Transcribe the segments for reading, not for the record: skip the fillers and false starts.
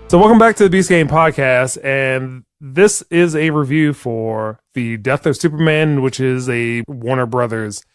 So welcome back to the Beast Game Podcast, and this is a review for The Death of Superman, which is a Warner Brothers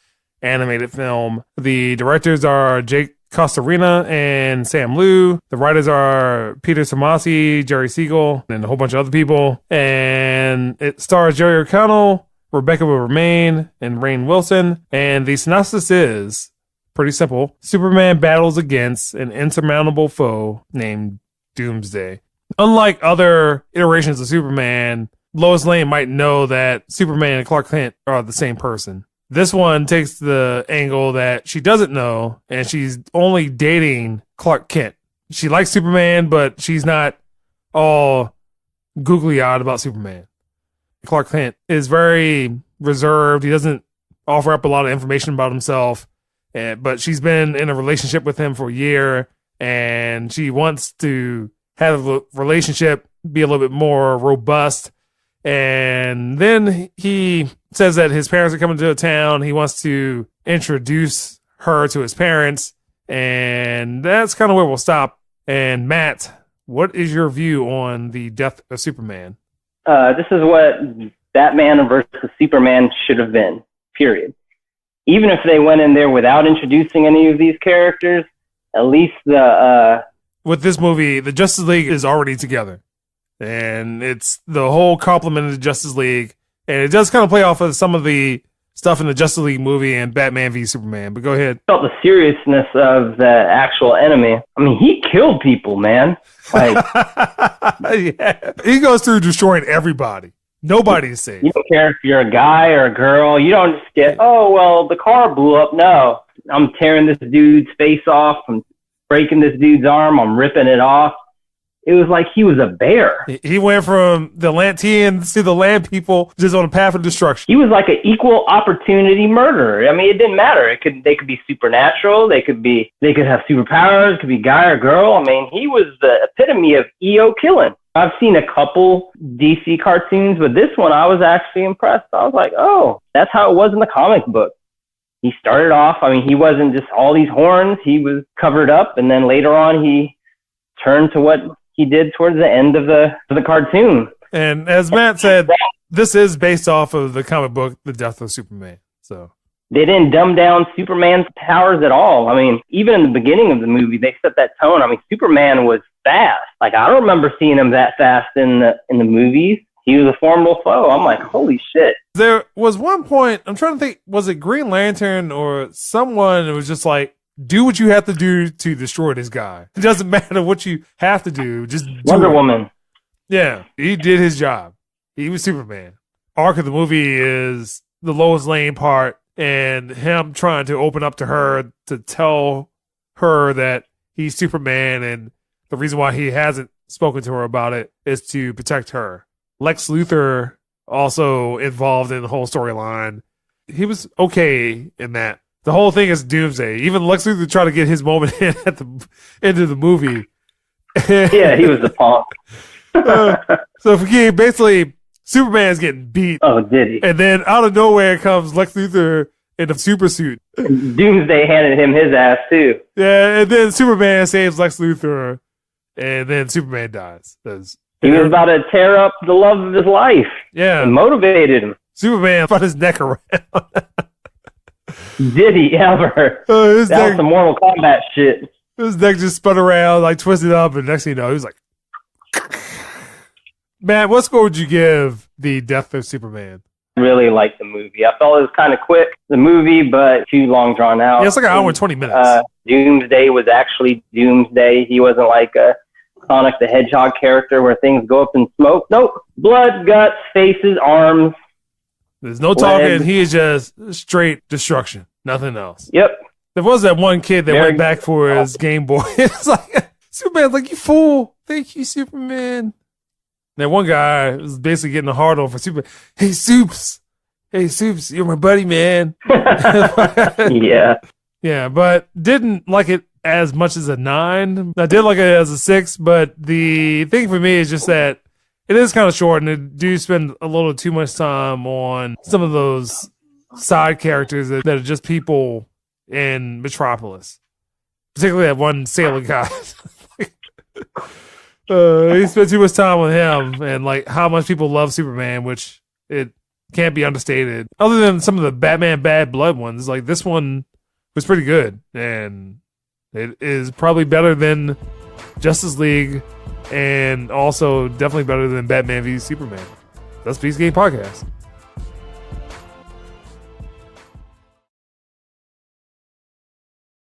animated film. The directors are Jake Costarina and Sam Liu. The writers are Peter Tomasi, Jerry Siegel, and a whole bunch of other people. And it stars Jerry O'Connell, Rebecca will remain, and Rainn Wilson. And the synopsis is pretty simple. Superman battles against an insurmountable foe named Doomsday. Unlike other iterations of Superman, Lois Lane might know that Superman and Clark Kent are the same person. This one takes the angle that she doesn't know, and she's only dating Clark Kent. She likes Superman, but she's not all googly-eyed about Superman. Clark Kent is very reserved. He doesn't offer up a lot of information about himself, but she's been in a relationship with him for a year, and she wants to have a relationship be a little bit more robust. And then he says that his parents are coming to town. He wants to introduce her to his parents, and that's kind of where we'll stop. And Matt, what is your view on The Death of Superman? This is what Batman versus Superman should have been, period. Even if they went in there without introducing any of these characters, at least with this movie, the Justice League is already together. And it's the whole complement of the Justice League. And it does kind of play off of some of the stuff in the Justice League movie and Batman v Superman. But go ahead. Felt the seriousness of the actual enemy. I mean, he killed people, man. Like, yeah. He goes through destroying everybody. Nobody's safe. You don't care if you're a guy or a girl. You don't just get, oh, well, the car blew up. No, I'm tearing this dude's face off. I'm breaking this dude's arm. I'm ripping it off. It was like he was a bear. He went from the Atlanteans to the land people just on a path of destruction. He was like an equal opportunity murderer. I mean, it didn't matter. They could be supernatural. They could have superpowers. It could be guy or girl. I mean, he was the epitome of EO killing. I've seen a couple DC cartoons, but this one I was actually impressed. I was like, oh, that's how it was in the comic book. He started off, I mean, he wasn't just all these horns. He was covered up, and then later on he turned to what he did towards the end of the cartoon. And as Matt said, this is based off of the comic book, The Death of Superman. So they didn't dumb down Superman's powers at all. I mean, even in the beginning of the movie, they set that tone. I mean, Superman was fast. Like, I don't remember seeing him that fast in the movies. He was a formidable foe. I'm like, holy shit. There was one point, I'm trying to think, was it Green Lantern or someone who was just like, do what you have to do to destroy this guy. It doesn't matter what you have to do. Just do Wonder Woman. Yeah, he did his job. He was Superman. Arc of the movie is the Lois Lane part and him trying to open up to her to tell her that he's Superman, and the reason why he hasn't spoken to her about it is to protect her. Lex Luthor also involved in the whole storyline. He was okay in that. The whole thing is Doomsday. Even Lex Luthor tried to get his moment in at the end of the movie. Yeah, he was a punk. So basically, Superman's getting beat. Oh, did he? And then out of nowhere comes Lex Luthor in a super suit. Doomsday handed him his ass, too. Yeah, and then Superman saves Lex Luthor, and then Superman dies. He was about to tear up the love of his life. Yeah. And motivated him. Superman put his neck around. Did he ever? That was some Mortal Kombat shit. His neck just spun around, like twisted up, and next thing you know, he was like... Matt, what score would you give The Death of Superman? Really liked the movie. I felt it was kind of quick, the movie, but too long drawn out. Yeah, it's like an hour and 20 minutes. Doomsday was actually Doomsday. He wasn't like a Sonic the Hedgehog character where things go up in smoke. Nope. Blood, guts, faces, arms. There's no talking. He is just straight destruction. Nothing else. Yep. There was that one kid that went back for his Game Boy. It's like, Superman's like, you fool. Thank you, Superman. That one guy was basically getting a hard on for Superman. Hey, Soups, you're my buddy, man. Yeah. Yeah, but didn't like it as much as a 9. I did like it as a 6, but the thing for me is just that it is kind of short, and it do spend a little too much time on some of those side characters that are just people in Metropolis. Particularly that one sailor guy. He spent too much time with him, and like how much people love Superman, which it can't be understated. Other than some of the Batman Bad Blood ones, like this one was pretty good, and it is probably better than Justice League, and also definitely better than Batman v Superman. That's Beast Game Podcast.